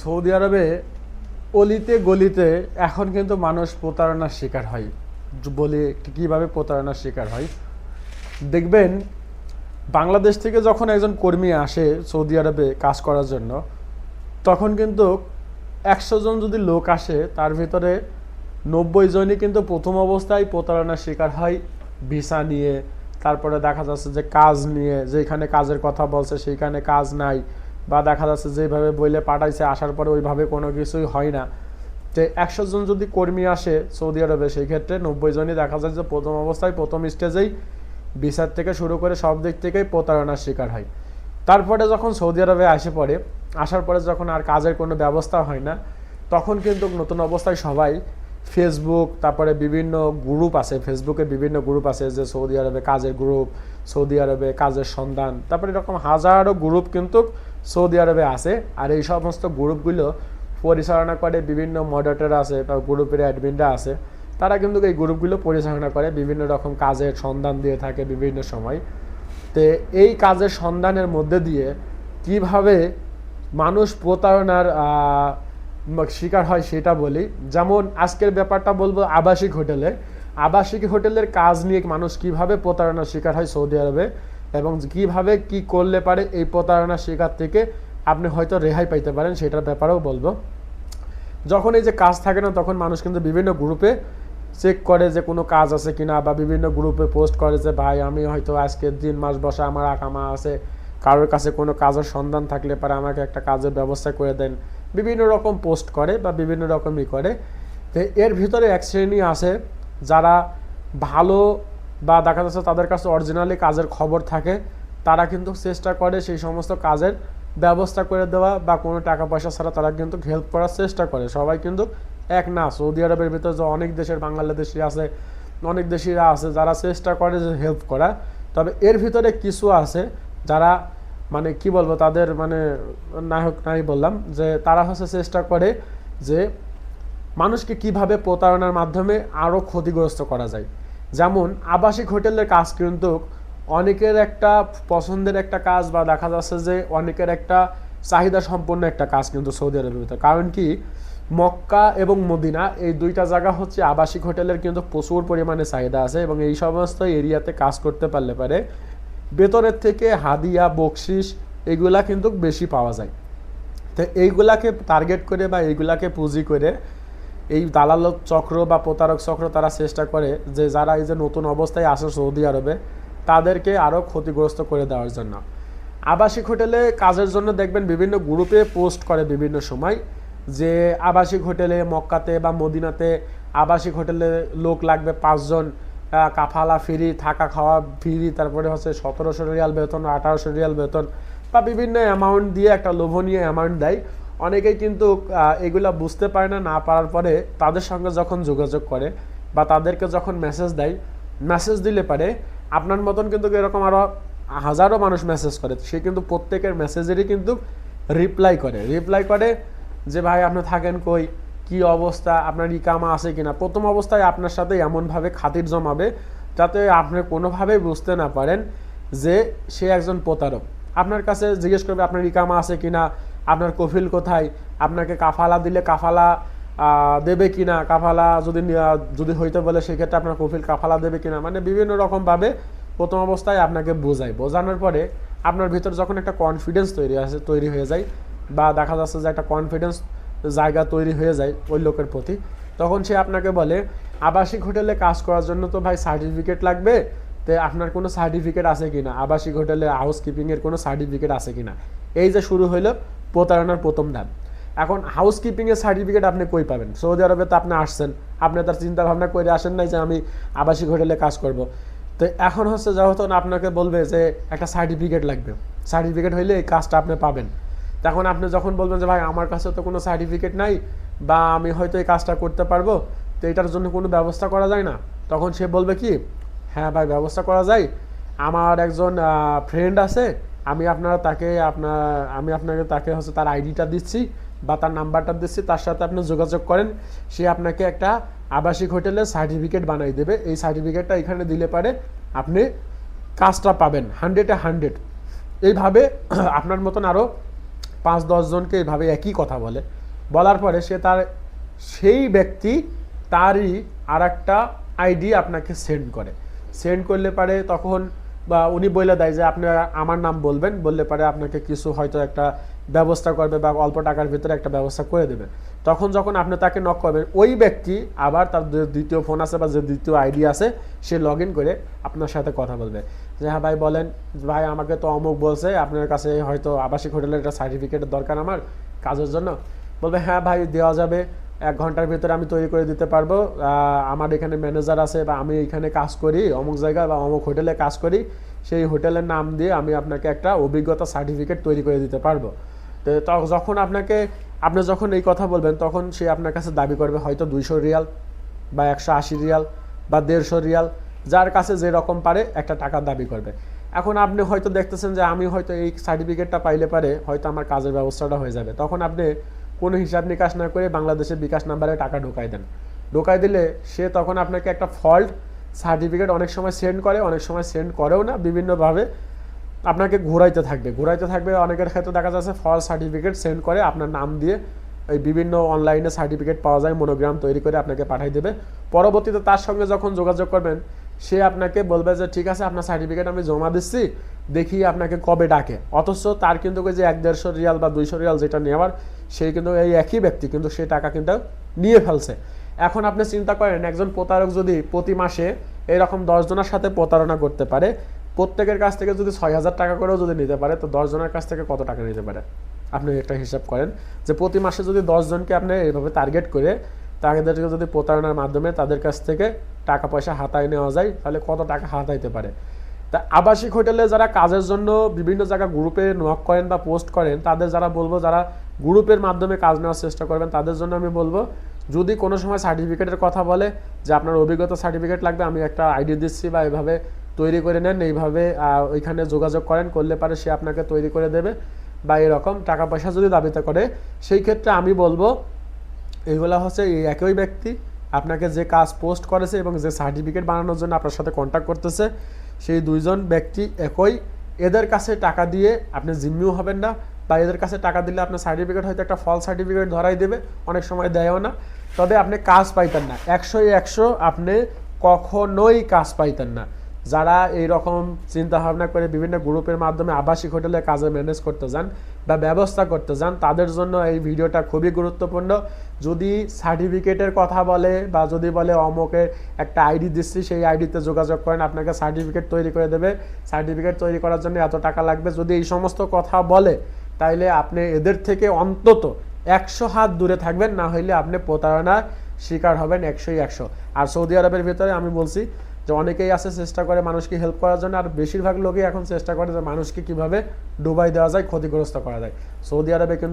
Saudi আরবে অলিতে গলিতে এখন কিন্তু মানুষ প্রতারণার শিকার হয়। বলি কীভাবে প্রতারণার শিকার হয় দেখবেন। বাংলাদেশ থেকে যখন একজন কর্মী আসে সৌদি আরবে কাজ করার জন্য, তখন কিন্তু 100 জন যদি লোক আসে তার ভিতরে 90 জনই কিন্তু প্রথম অবস্থায় প্রতারণার শিকার হয় ভিসা নিয়ে। তারপরে দেখা যাচ্ছে যে কাজ নিয়ে, যেখানে কাজের কথা বলছে সেইখানে কাজ নাই, বা দেখা যাচ্ছে যেভাবে বইলে পাঠাইছে আসার পরে ওইভাবে কোনো কিছুই হয় না। যে 100 জন যদি কর্মী আসে সৌদি আরবে, সেই ক্ষেত্রে 90 জনই দেখা যায় যে প্রথম অবস্থায় প্রথম স্টেজেই ভিসার থেকে শুরু করে সব দিক থেকেই প্রতারণার শিকার হয়। তারপরে যখন সৌদি আরবে আসার পরে যখন আর কাজের কোনো ব্যবস্থা হয় না, তখন কিন্তু নতুন অবস্থায় সবাই ফেসবুক, তারপরে বিভিন্ন গ্রুপ আছে, ফেসবুকে বিভিন্ন গ্রুপ আছে যে সৌদি আরবে কাজের গ্রুপ, সৌদি আরবে কাজের সন্ধান, তারপরে এরকম হাজারো গ্রুপ কিন্তু সৌদি আরবে আছে। আর এই সমস্ত গ্রুপগুলো পরিচালনা করে বিভিন্ন মডারেটর আছে বা গ্রুপের অ্যাডমিনরা আছে, তারা কিন্তু এই গ্রুপগুলো পরিচালনা করে, বিভিন্ন রকম কাজের সন্ধান দিয়ে থাকে বিভিন্ন সময়। তো এই কাজের সন্ধানের মধ্যে দিয়ে কিভাবে মানুষ প্রতারণার শিকার হয় সেটা বলি। যেমন আজকের ব্যাপারটা বলবো আবাসিক হোটেলের কাজ নিয়ে মানুষ কিভাবে প্রতারণার শিকার হয় সৌদি আরবে, এবং কিভাবে কি করলে পারে এই প্রতারণার শিকার থেকে আপনি হয়তো রেহাই পাইতে পারেন, সেটার ব্যাপারেও বলবো। যখন এই যে কাজ থাকে না, তখন মানুষ কিন্তু বিভিন্ন গ্রুপে চেক করে যে কোনো কাজ আছে কিনা, বা বিভিন্ন গ্রুপে পোস্ট করে যে ভাই আমি হয়তো আজকে 3 মাস বসে আমার আকামা আছে, কারোর কাছে কোনো কাজের সন্ধান থাকলে পারে আমাকে একটা কাজের ব্যবস্থা করে দেন, বিভিন্ন রকম পোস্ট করে বা বিভিন্ন রকমই করে। তো এর ভিতরে এক শ্রেণী আছে যারা ভালো, বা দেখা যাচ্ছে তাদের কাছে অরিজিনালি কাজের খবর থাকে, তারা কিন্তু চেষ্টা করে সেই সমস্ত কাজের ব্যবস্থা করে দেওয়া, বা কোনো টাকা পয়সা ছাড়া তারা কিন্তু হেল্প করার চেষ্টা করে। সবাই কিন্তু এক না, সৌদি আরবের ভিতরে যে অনেক দেশের বাংলাদেশি আছে, অনেক দেশিরা আছে যারা চেষ্টা করে যে হেল্প করা। তবে এর ভিতরে কিছু আছে যারা মানে কি বলবো, তাদের মানে নাই বললাম যে তারা হচ্ছে চেষ্টা করে যে মানুষকে কিভাবে প্রতারণার মাধ্যমে আরও ক্ষতিগ্রস্ত করা যায়। যেমন আবাসিক হোটেলের কাজ কিন্তু অনেকের একটা পছন্দের একটা কাজ, বা দেখা যাচ্ছে যে অনেকের একটা চাহিদা সম্পন্ন একটা কাজ কিন্তু সৌদি আরবের ভিতরে। কারণ কি, মক্কা এবং মদিনা এই দুইটা জায়গা হচ্ছে আবাসিক হোটেলের কিন্তু প্রচুর পরিমাণে চাহিদা আছে, এবং এই সমস্ত এরিয়াতে কাজ করতে পারলে পারে বেতনের থেকে হাদিয়া, বকশিস এগুলা কিন্তু বেশি পাওয়া যায়। তো এইগুলাকে টার্গেট করে বা এইগুলাকে পুঁজি করে এই দালাল চক্র বা প্রতারক চক্র তারা চেষ্টা করে যে যারা এই যে নতুন অবস্থায় আসে সৌদি আরবে, তাদেরকে আরও ক্ষতিগ্রস্ত করে দেওয়ার জন্য। আবাসিক হোটেলে কাজের জন্য দেখবেন বিভিন্ন গ্রুপে পোস্ট করে বিভিন্ন সময় যে আবাসিক হোটেলে মক্কাতে বা মদিনাতে আবাসিক হোটেলে লোক লাগবে 5 জন, কাফালা ফ্রি, থাকা খাওয়া ফ্রি, তারপরে হচ্ছে 1700 রিয়াল বেতন, 1800 রিয়াল বেতন, বা বিভিন্ন অ্যামাউন্ট দিয়ে একটা লোভনীয় অ্যামাউন্ট দেয়। অনেকেই কিন্তু এগুলা বুঝতে পারে না, পারার পরে তাদের সঙ্গে যখন যোগাযোগ করে বা তাদেরকে যখন মেসেজ দিলে পারে, আপনার মতন কিন্তু এরকম আরও হাজারো মানুষ মেসেজ করে, সে কিন্তু প্রত্যেকের মেসেজেরই কিন্তু রিপ্লাই করে যে ভাই আপনি থাকেন কই, কি অবস্থা, আপনার ইকামা আছে কিনা। প্রথম অবস্থায় আপনার সাথে এমনভাবে খাতির জমাবে যাতে আপনি কোনোভাবেই বুঝতে না পারেন যে সে একজন প্রতারক। আপনার কাছে জিজ্ঞেস করবে আপনার ইকামা আছে কিনা, আপনার কফিল কোথায়, আপনাকে কাফালা দিলে কাফালা দেবে কিনা, কাফালা যদি হইতে বলে সেক্ষেত্রে আপনার কফিল কাফালা দেবে কিনা, মানে বিভিন্ন রকমভাবে প্রথম অবস্থায় আপনাকে বোঝানোর পরে আপনার ভিতর যখন একটা কনফিডেন্স তৈরি হয়ে যায়, বা দেখা যাচ্ছে যে একটা কনফিডেন্স জায়গা তৈরি হয়ে যায় ওই লোকের প্রতি, তখন সে আপনাকে বলে আবাসিক হোটেলে কাজ করার জন্য তো ভাই সার্টিফিকেট লাগবে, তো আপনার কোনো সার্টিফিকেট আছে কিনা, আবাসিক হোটেলে হাউসকিপিংয়ের কোনো সার্টিফিকেট আছে কিনা। এই যে শুরু হইল প্রতারণার প্রথম ধাপ। এখন হাউসকিপিংয়ের সার্টিফিকেট আপনি কই পাবেন? সৌদি আরবে তো আপনি আসছেন, আপনি তার চিন্তা ভাবনা করে আসেন নাই যে আমি আবাসিক হোটেলে কাজ করব। তো এখন হচ্ছে যখন আপনাকে বলবে যে একটা সার্টিফিকেট লাগবে, সার্টিফিকেট হইলে এই কাজটা আপনি পাবেন। তখন আপনি যখন বলবেন যে ভাই আমার কাছে তো কোনো সার্টিফিকেট নাই, বা আমি হয়তো এই কাজটা করতে পারবো, তো এটার জন্য কোনো ব্যবস্থা করা যায় না, তখন সে বলবে কি, হ্যাঁ ভাই ব্যবস্থা করা যায়, আমার একজন ফ্রেন্ড আছে, আমি আপনাকে তাকে হচ্ছে তার আইডিটা দিচ্ছি বা তার নাম্বারটা দিচ্ছি, তার সাথে আপনি যোগাযোগ করেন, সে আপনাকে একটা আবাসিক হোটেলের সার্টিফিকেট বানাই দেবে। এই সার্টিফিকেটটা এখানে দিলে পারে আপনি কাজটা পাবেন 100-এ 100। এইভাবে আপনার মতন আরও 5-10 জনকে এইভাবে একই কথা বলে, বলার পরে সে তার সেই ব্যক্তি তারই আর একটা আইডি আপনাকে সেন্ড করে। সেন্ড করলে পারে তখন বা উনি বলে দেয় যে আপনি আমার নাম বলবেন, বললে পারে আপনাকে কিছু হয়তো একটা ব্যবস্থা করবে বা অল্প টাকার ভিতরে একটা ব্যবস্থা করে দেবে। তখন যখন আপনি তাকে নক করবেন, ওই ব্যক্তি আবার তার যে দ্বিতীয় ফোন আছে বা যে দ্বিতীয় আইডি আছে সে লগ ইন করে আপনার সাথে কথা বলবে যে হ্যাঁ ভাই বলেন, ভাই আমাকে তো অমুক বলছে আপনার কাছে হয়তো আবাসিক হোটেলের একটা সার্টিফিকেটের দরকার আমার কাজের জন্য। বলবে হ্যাঁ ভাই দেওয়া যাবে, 1 ঘন্টার ভিতরে আমি তৈরি করে দিতে পারবো, আমার এখানে ম্যানেজার আছে বা আমি এখানে কাজ করি অমুক জায়গায় বা অমুক হোটেলে কাজ করি, সেই হোটেলের নাম দিয়ে আমি আপনাকে একটা অভিজ্ঞতা সার্টিফিকেট তৈরি করে দিতে পারবো। তো যখন আপনি যখন এই কথা বলবেন তখন সে আপনার কাছে দাবি করবে হয়তো 200 রিয়াল বা 180 রিয়াল বা 150 রিয়াল, যার কাছে যেরকম পারে একটা টাকা দাবি করবে। এখন আপনি হয়তো দেখতেছেন যে আমি হয়তো এই সার্টিফিকেটটা পাইলে পারে হয়তো আমার কাজের ব্যবস্থাটা হয়ে যাবে, তখন আপনি কোনো হিসাব নিকাশ না করে বাংলাদেশের বিকাশ নাম্বারে টাকা ঢোকাই দেন। ঢোকাই দিলে সে তখন আপনাকে একটা ফল্ট সার্টিফিকেট অনেক সময় সেন্ড করে, অনেক সময় সেন্ড করেও না, বিভিন্নভাবে আপনাকে ঘুরাইতে থাকবে। অনেকের ক্ষেত্রে দেখা যাচ্ছে ফলস সার্টিফিকেট সেন্ড করে আপনার নাম দিয়ে, এই বিভিন্ন অনলাইনে সার্টিফিকেট পাওয়া যায়, মনোগ্রাম তৈরি করে আপনাকে পাঠিয়ে দেবে। পরবর্তীতে তার সঙ্গে যখন যোগাযোগ করবেন সে আপনাকে বলবে যে ঠিক আছে আপনার সার্টিফিকেট আমি জমা দিচ্ছি, দেখি আপনাকে কবে ডাকে। অথচ তার কিন্তু ওই যে 100-150 রিয়াল বা 200 রিয়াল যেটা নেওয়ার, সেই কিন্তু এই একই ব্যক্তি কিন্তু সে টাকা কিন্তু নিয়ে ফেলছে। এখন আপনি চিন্তা করেন একজন প্রতারক যদি প্রতি মাসে এরকম 10 জনের সাথে প্রতারণা করতে পারে, প্রত্যেকের কাছ থেকে যদি 6,000 টাকা করেও যদি নিতে পারে, তো 10 জনের কাছ থেকে কত টাকা নিতে পারে আপনি একটা হিসাব করেন। যে প্রতি মাসে যদি 10 জনকে আপনি এইভাবে টার্গেট করে তাদেরকে যদি প্রতারণার মাধ্যমে তাদের কাছ থেকে টাকা পয়সা হাতায় নেওয়া যায়, তাহলে কত টাকা হাতাইতে পারে। তা আবাসিক হোটেলে যারা কাজের জন্য বিভিন্ন জায়গায় গ্রুপে নক করেন বা পোস্ট করেন, তাদের যারা গ্রুপের মাধ্যমে কাজ নেওয়ার চেষ্টা করবেন, তাদের জন্য আমি বলবো যদি কোনো সময় সার্টিফিকেটের কথা বলে যে আপনার অভিজ্ঞতা সার্টিফিকেট লাগবে, আমি একটা আইডি দিচ্ছি বা এভাবে তৈরি করে নেন, এইভাবে ওইখানে যোগাযোগ করলে পারে সে আপনাকে তৈরি করে দেবে, বা এরকম টাকা পয়সা যদি দাবিতে করে, সেই ক্ষেত্রে আমি বলবো এইগুলা হচ্ছে এই একই ব্যক্তি আপনাকে যে কাজ পোস্ট করেছে এবং যে সার্টিফিকেট বানানোর জন্য আপনার সাথে কন্ট্যাক্ট করতেছে, সেই 2 জন ব্যক্তি একই। এদের কাছে টাকা দিয়ে আপনি জিম্মিও হবেন না, বা এদের কাছে টাকা দিলে আপনার সার্টিফিকেট হয়তো একটা ফলস সার্টিফিকেট ধরাই দেবে, অনেক সময় দেয়ও না, তবে আপনি কাজ পাইতেন না। 100-100 আপনি কখনোই কাজ পাইতেন না। যারা এই রকম চিন্তাভাবনা করে বিভিন্ন গ্রুপের মাধ্যমে আবাসিক হোটেলে কাজে ম্যানেজ করতে যান বা ব্যবস্থা করতে যান, তাদের জন্য এই ভিডিওটা খুবই গুরুত্বপূর্ণ। যদি সার্টিফিকেটের কথা বলে বা যদি বলে অমুকে একটা আইডি দিচ্ছি, সেই আইডিতে যোগাযোগ করেন, আপনাকে সার্টিফিকেট তৈরি করে দেবে, সার্টিফিকেট তৈরি করার জন্য এত টাকা লাগবে, যদি এই সমস্ত কথা বলে, তাইলে আপনি এদের থেকে অন্তত 100 হাত দূরে থাকবেন, না হইলে আপনি প্রতারণার শিকার হবেন 100-100। আর সৌদি আরবের ভিতরে আমি বলছি যে অনেকেই আছে চেষ্টা করে মানুষকে হেল্প করার জন্য, আর বেশিরভাগ লোকই এখন চেষ্টা করে যে মানুষকে কিভাবে ডুবাই দেওয়া যায়, ক্ষতিগ্রস্ত করা যায়। সৌদি আরবে কিন্তু